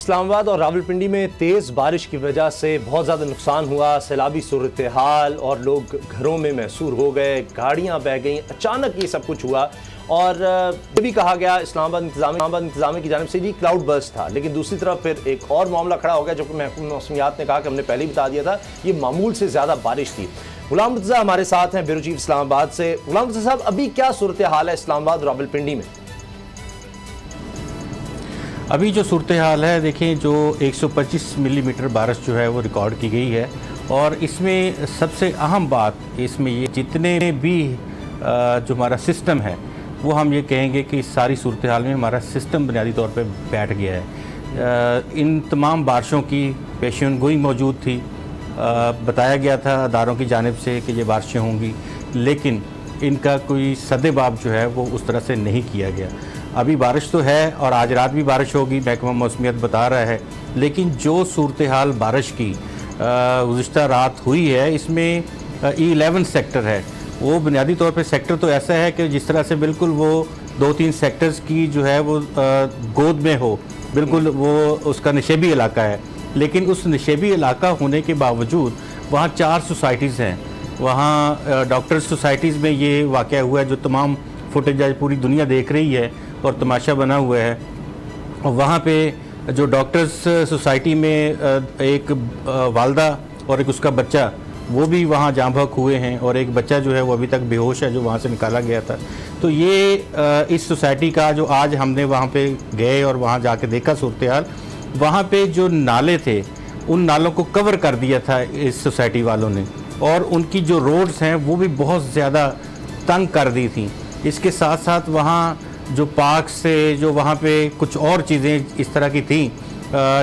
इस्लामाबाद और रावलपिंडी में तेज़ बारिश की वजह से बहुत ज़्यादा नुकसान हुआ। सैलाबी सूरत हाल और लोग घरों में महसूर हो गए, गाड़ियाँ बह गईं। अचानक ये सब कुछ हुआ और ये भी कहा गया इस्लामाबाद इंतज़ामिया की जानिब से जी क्लाउड बर्स्ट था, लेकिन दूसरी तरफ फिर एक और मामला खड़ा हो गया जो कि महकमा मौसमियात ने कहा कि हमने पहले ही बता दिया था, ये मामूल से ज़्यादा बारिश थी। गुलाम मुर्तज़ा हमारे साथ हैं, ब्यूरो चीफ इस्लामाबाद से। गुलाम मुर्तज़ा साहब, अभी क्या सूरत हाल है इस्लामाबाद और रावलपिंडी में? अभी जो सूरत हाल है, देखें, जो 125 मिलीमीटर बारिश जो है वो रिकॉर्ड की गई है और इसमें सबसे अहम बात इसमें ये जितने भी जो हमारा सिस्टम है वो हम ये कहेंगे कि इस सारी सूरत हाल में हमारा सिस्टम बुनियादी तौर पे बैठ गया है। इन तमाम बारिशों की पेशन गोई मौजूद थी, बताया गया था अदारों की जानिब से कि ये बारिशें होंगी, लेकिन इनका कोई सदेबाब जो है वो उस तरह से नहीं किया गया। अभी बारिश तो है और आज रात भी बारिश होगी, महकमा मौसमियत बता रहा है, लेकिन जो सूरत हाल बारिश की गुज़िश्ता रात हुई है, इसमें E11 सेक्टर है। वो बुनियादी तौर पे सेक्टर तो ऐसा है कि जिस तरह से बिल्कुल वो 2-3 सेक्टर्स की जो है वो गोद में हो, बिल्कुल वो उसका निशेबी इलाका है, लेकिन उस निशेबी इलाका होने के बावजूद वहाँ 4 सोसाइटीज़ हैं। वहाँ डॉक्टर्स सोसाइटीज़ में ये वाक़या हुआ है, जो तमाम फुटेज आज पूरी दुनिया देख रही है और तमाशा बना हुआ है। और वहाँ पे जो डॉक्टर्स सोसाइटी में एक वालदा और एक उसका बच्चा वो भी वहाँ जाँ बहक हुए हैं और एक बच्चा जो है वो अभी तक बेहोश है, जो वहाँ से निकाला गया था। तो ये इस सोसाइटी का जो आज हमने वहाँ पे गए और वहाँ जाके देखा सूरत हाल, वहाँ पे जो नाले थे उन नालों को कवर कर दिया था इस सोसाइटी वालों ने, और उनकी जो रोड्स हैं वो भी बहुत ज़्यादा तंग कर दी थी। इसके साथ साथ वहाँ जो पार्क से जो वहाँ पे कुछ और चीज़ें इस तरह की थी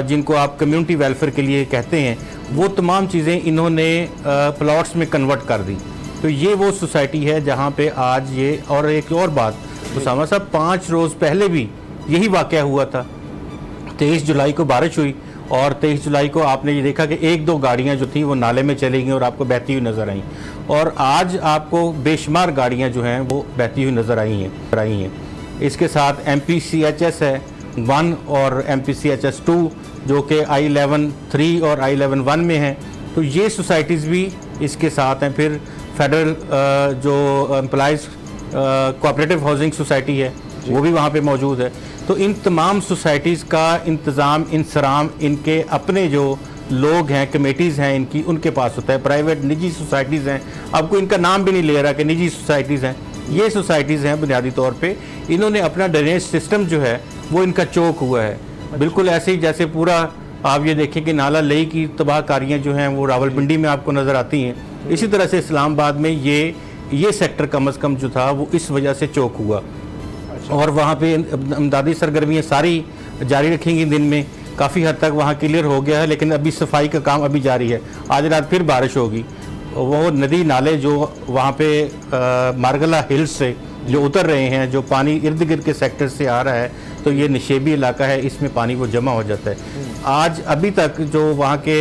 जिनको आप कम्युनिटी वेलफेयर के लिए कहते हैं, वो तमाम चीज़ें इन्होंने प्लॉट्स में कन्वर्ट कर दी। तो ये वो सोसाइटी है जहाँ पे आज ये, और एक और बात उसामा साहब, 5 रोज़ पहले भी यही वाक़या हुआ था। 23 जुलाई को बारिश हुई और 23 जुलाई को आपने ये देखा कि 1-2 गाड़ियाँ जो थी वो नाले में चली गई और आपको बहती हुई नज़र आईं, और आज आपको बेशुमार गाड़ियाँ जो हैं वो बहती हुई नज़र आई हैं। इसके साथ MPCHS है 1 और MPCHS 2 जो कि I11-3 और I11-1 में हैं। तो ये सोसाइटीज़ भी इसके साथ हैं। फिर फेडरल जो एम्प्लॉइज़ कोऑपरेटिव हाउसिंग सोसाइटी है वो भी वहाँ पे मौजूद है। तो इन तमाम सोसाइटीज़ का इंतज़ाम, इंसराम इनके अपने जो लोग हैं, कमेटीज़ हैं इनकी, उनके पास होता है। प्राइवेट निजी सोसाइटीज़ हैं, आपको इनका नाम भी नहीं ले रहा कि निजी सोसाइटीज़ हैं, ये सोसाइटीज़ हैं बुनियादी तौर पे। इन्होंने अपना ड्रेनेज सिस्टम जो है वो इनका चौक हुआ है, बिल्कुल ऐसे ही जैसे पूरा आप ये देखें कि नाला लेई की तबाहकारियाँ जो हैं वो रावलपिंडी में आपको नज़र आती हैं। इसी तरह से इस्लामाबाद में ये सेक्टर कम अज़ कम जो था वो इस वजह से चौक हुआ। और वहाँ पे इमदादी सरगर्मियाँ सारी जारी रखेंगी। दिन में काफ़ी हद तक वहाँ क्लियर हो गया है, लेकिन अभी सफाई का काम अभी जारी है। आज रात फिर बारिश होगी। वो नदी नाले जो वहाँ पे मारगला हिल्स से जो उतर रहे हैं, जो पानी इर्द गिर्द के सेक्टर से आ रहा है, तो ये निशेबी इलाका है, इसमें पानी वो जमा हो जाता है। आज अभी तक जो वहाँ के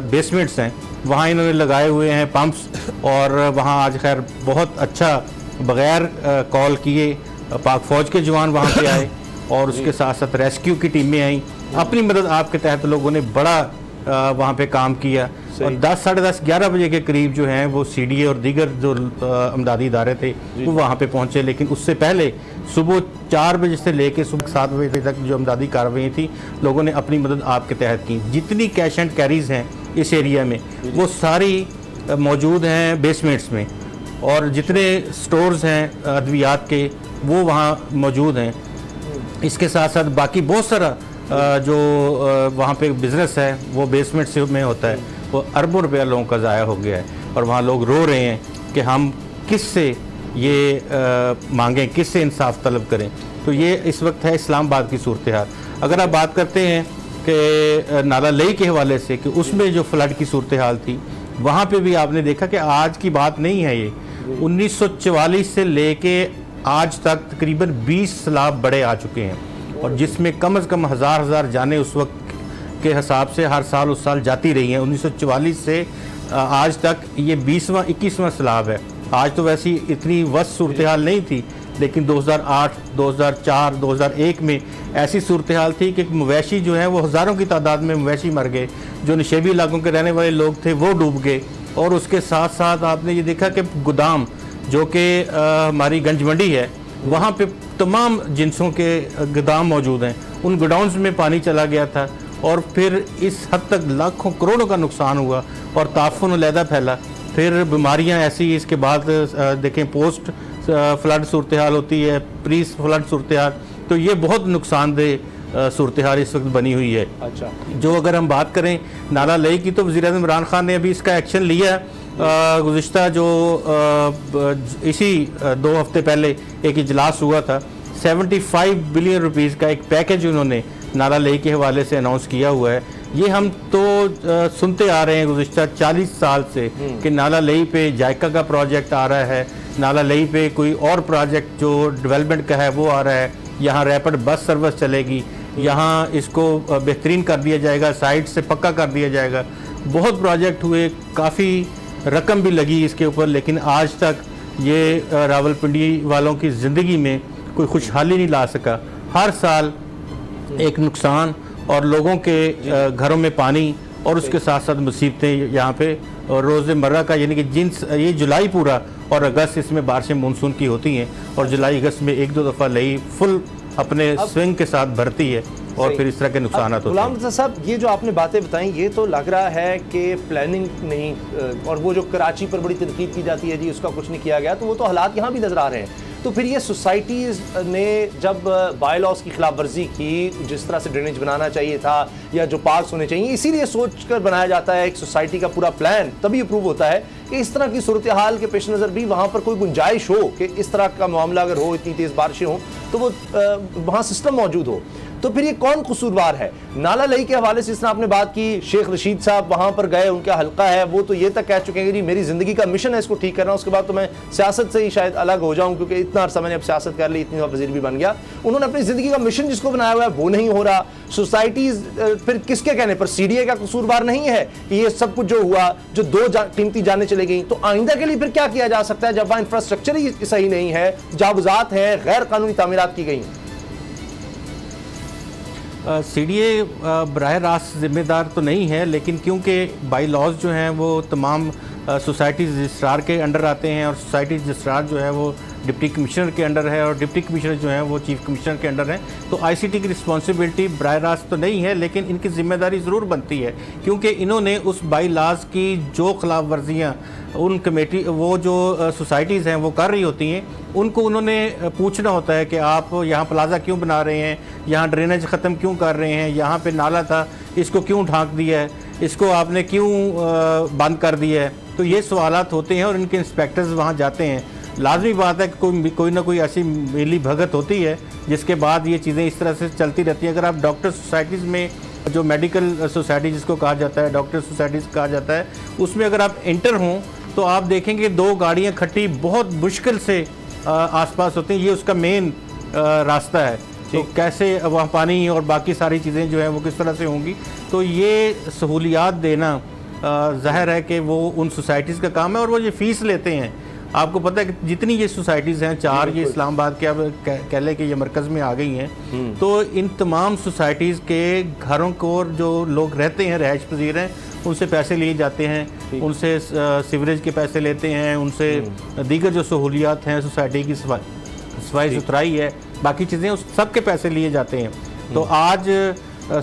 बेसमेंट्स हैं वहाँ इन्होंने लगाए हुए हैं पंप्स, और वहाँ आज खैर बहुत अच्छा बग़ैर कॉल किए पाक फ़ौज के जवान वहाँ पे आए और उसके साथ साथ रेस्क्यू की टीमें आई। अपनी मदद आपके तहत लोगों ने बड़ा वहाँ पे काम किया और 10, साढ़े 10, 11 बजे के करीब जो हैं वो CDA और दीगर जो अमदादी इदारे थे वो वहाँ पे पहुँचे। लेकिन उससे पहले सुबह 4 बजे से लेकर सुबह 7 बजे तक जो अमदादी कार्रवाई थी, लोगों ने अपनी मदद आपके तहत की। जितनी कैश एंड कैरीज हैं इस एरिया में वो सारी मौजूद हैं बेसमेंट्स में, और जितने स्टोर्स हैं अद्वियात के वो वहाँ मौजूद हैं। इसके साथ साथ बाकी बहुत सारा जो वहाँ पे बिज़नेस है वो बेसमेंट से में होता है। वो अरबों रुपया लोगों का ज़ाया हो गया है और वहाँ लोग रो रहे हैं कि हम किस से ये मांगें, किस से इंसाफ तलब करें। तो ये इस वक्त है इस्लामाबाद की सूरत हाल। अगर आप बात करते हैं कि नाला लेई के हवाले से कि उसमें जो फ्लड की सूरत हाल थी, वहाँ पे भी आपने देखा कि आज की बात नहीं है ये, 1944 से लेके आज तक तकरीबन 20 सैलाब बड़े आ चुके हैं, और जिसमें कम से कम हज़ार जाने उस वक्त के हिसाब से हर साल उस साल जाती रही हैं। 1944 से आज तक ये 20वां 21वां सैलाब है। आज तो वैसी इतनी वस्त सूरत हाल नहीं थी, लेकिन 2008, 2004, 2001 में ऐसी सूरत हाल थी कि मवेशी जो हैं वो हज़ारों की तादाद में मवेशी मर गए, जो नशेबी इलाकों के रहने वाले लोग थे वो डूब गए। और उसके साथ साथ आपने ये देखा कि गोदाम जो कि हमारी गंज मंडी है, वहाँ पे तमाम जिनसों के गोदाम मौजूद हैं, उन गोडाउन्स में पानी चला गया था और फिर इस हद तक लाखों करोड़ों का नुकसान हुआ और ताफुन अलहदा फैला। फिर बीमारियां ऐसी, इसके बाद देखें पोस्ट फ्लड सूरत हाल होती है, प्री फ्लड सूरत हाल, तो ये बहुत नुकसानदेह सूरत हाल इस वक्त बनी हुई है। अच्छा, जो अगर हम बात करें नाला लई की, तो वज़ीर-ए-आज़म इमरान खान ने अभी इसका एक्शन लिया। गुज़िश्ता जो इसी 2 हफ्ते पहले एक इजलास हुआ था, 75 बिलियन रुपीज़ का एक पैकेज उन्होंने नाला लई के हवाले से अनाउंस किया हुआ है। ये हम तो सुनते आ रहे हैं गुज़िश्ता 40 साल से कि नाला लई पे जायका का प्रोजेक्ट आ रहा है, नाला लई पे कोई और प्रोजेक्ट जो डेवलपमेंट का है वो आ रहा है, यहाँ रैपिड बस सर्विस चलेगी, यहाँ इसको बेहतरीन कर दिया जाएगा, साइड से पक्का कर दिया जाएगा। बहुत प्रोजेक्ट हुए, काफ़ी रकम भी लगी इसके ऊपर, लेकिन आज तक ये रावलपिंडी वालों की ज़िंदगी में कोई खुशहाली नहीं ला सका। हर साल एक नुकसान और लोगों के घरों में पानी और उसके साथ साथ मुसीबतें यहाँ पे रोज़मर्रा का, यानी कि ये जुलाई पूरा और अगस्त इसमें बारिशें मानसून की होती हैं और जुलाई अगस्त में 1-2 दफ़ा लई फुल अपने स्विंग के साथ भरती है और फिर इस तरह के नुकसान होते हैं। गुलाम रज़ा साहब, ये जो आपने बातें बताई, ये तो लग रहा है कि प्लानिंग नहीं, और वो जो कराची पर बड़ी तनकीद की जाती है जी उसका कुछ नहीं किया गया, तो वो तो हालात यहाँ भी नज़र आ रहे हैं। तो फिर ये सोसाइटीज़ ने जब बाय लॉज की खिलाफ वर्जी की, जिस तरह से ड्रेनेज बनाना चाहिए था या जो पार्क्स होने चाहिए, इसीलिए सोच कर बनाया जाता है एक सोसाइटी का पूरा प्लान, तभी अप्रूव होता है कि इस तरह की सूरत हाल के पेश नज़र भी वहाँ पर कोई गुंजाइश हो कि इस तरह का मामला अगर हो, इतनी तेज़ बारिशें हों, तो वो वहाँ सिस्टम मौजूद हो। तो फिर ये कौन कसूरवार है? नाला लई के हवाले से जिस तरह आपने बात की, शेख रशीद साहब वहाँ पर गए, उनका हल्का है, वो तो ये तक कह चुके हैं कि जी मेरी ज़िंदगी का मिशन है इसको ठीक करना, उसके बाद तो मैं सियासत से ही शायद अलग हो जाऊँ, क्योंकि इतना अर्सा मैंने अब सियासत कर ली, इतनी वज़ीर भी बन गया। उन्होंने अपनी ज़िंदगी का मिशन जिसको बनाया हुआ है वो नहीं हो रहा। सोसाइटीज़ फिर किसके कहने पर? CDA का कसूरवार नहीं है कि ये सब कुछ जो हुआ, जो 2 कीमती जानें चली गई, तो आइंदा के लिए फिर क्या किया जा सकता है जब वहाँ इंफ्रास्ट्रक्चर ही सही नहीं है, जावजात है, गैर कानूनी तामीरात की गई? CDA बराह रास्त ज़िम्मेदार तो नहीं है, लेकिन क्योंकि बाई लॉज जो हैं वो तमाम सोसाइटी रजिस्ट्रार के अंडर आते हैं और सोसाइटी रजिस्ट्रार जो है वो डिप्टी कमिश्नर के अंडर है और डिप्टी कमिश्नर जो है वो चीफ कमिश्नर के अंडर हैं, तो ICT की रिस्पॉन्सिबिलिटी बराह रास्त तो नहीं है, लेकिन इनकी जिम्मेदारी ज़रूर बनती है, क्योंकि इन्होंने उस बाई लॉज की जो खिलाफ वर्जियाँ उन कमेटी वो जो सोसाइटीज़ हैं वो कर रही होती हैं, उनको उन्होंने पूछना होता है कि आप यहाँ प्लाजा क्यों बना रहे हैं, यहाँ ड्रेनेज ख़त्म क्यों कर रहे हैं, यहाँ पे नाला था इसको क्यों ढांक दिया है, इसको आपने क्यों बंद कर दिया है। तो ये सवालात होते हैं और इनके इंस्पेक्टर्स वहाँ जाते हैं। लाजमी बात है कि कोई ना कोई ऐसी मिली भगत होती है जिसके बाद ये चीज़ें इस तरह से चलती रहती हैं। अगर आप डॉक्टर सोसाइटीज़ में, जो मेडिकल सोसाइटी जिसको कहा जाता है, डॉक्टर सोसाइटीज़ कहा जाता है, उसमें अगर आप एंटर हों तो आप देखेंगे 2 गाड़ियाँ खट्टी बहुत मुश्किल से आसपास होती हैं, ये उसका मेन रास्ता है। तो कैसे वहाँ पानी और बाकी सारी चीज़ें जो हैं वो किस तरह से होंगी, तो ये सहूलियात देना ज़ाहिर है कि वो उन सोसाइटीज़ का काम है। और वो ये फ़ीस लेते हैं, आपको पता है कि जितनी ये सोसाइटीज़ हैं 4 ये इस्लामाबाद के अब कह लें कि ये मरकज़ में आ गई हैं, तो इन तमाम सोसाइटीज़ के घरों को जो लोग रहते हैं, रहायश पजीर हैं, उनसे पैसे लिए जाते हैं, उनसे सीवरेज के पैसे लेते हैं, उनसे दीगर जो सहूलियात हैं, सोसाइटी की सफाई सुथराई है, बाकी चीज़ें, उस सब के पैसे लिए जाते हैं। तो आज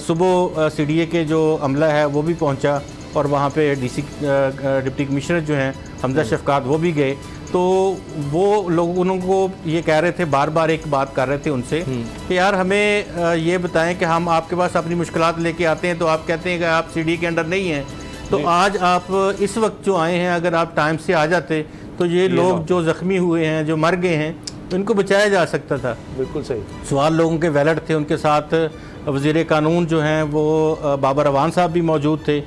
सुबह CDA के जो अमला है वो भी पहुंचा और वहाँ पे DC डिप्टी कमिश्नर जो हैं हमजा शफकात वो भी गए। तो वो लोग उनको ये कह रहे थे, बार बार एक बात कर रहे थे उनसे कि यार हमें ये बताएं कि हम आपके पास अपनी मुश्किलात लेके आते हैं तो आप कहते हैं कि आप CDA के अंडर नहीं हैं। तो आज आप इस वक्त जो आए हैं, अगर आप टाइम से आ जाते तो ये लोग जो ज़ख्मी हुए हैं, जो मर गए हैं, तो इनको बचाया जा सकता था। बिल्कुल सही सवाल लोगों के वैलिड थे। उनके साथ वज़ीर कानून जो हैं वो बाबर अवान साहब भी मौजूद थे।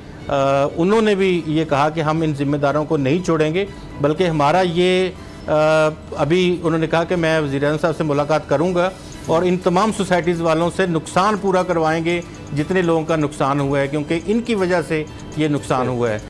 उन्होंने भी ये कहा कि हम इन ज़िम्मेदारों को नहीं छोड़ेंगे, बल्कि हमारा ये अभी उन्होंने कहा कि मैं वज़ीर साहब से मुलाकात करूँगा और इन तमाम सोसाइटीज़ वालों से नुकसान पूरा करवाएंगे जितने लोगों का नुकसान हुआ है, क्योंकि इनकी वजह से ये नुकसान हुआ है।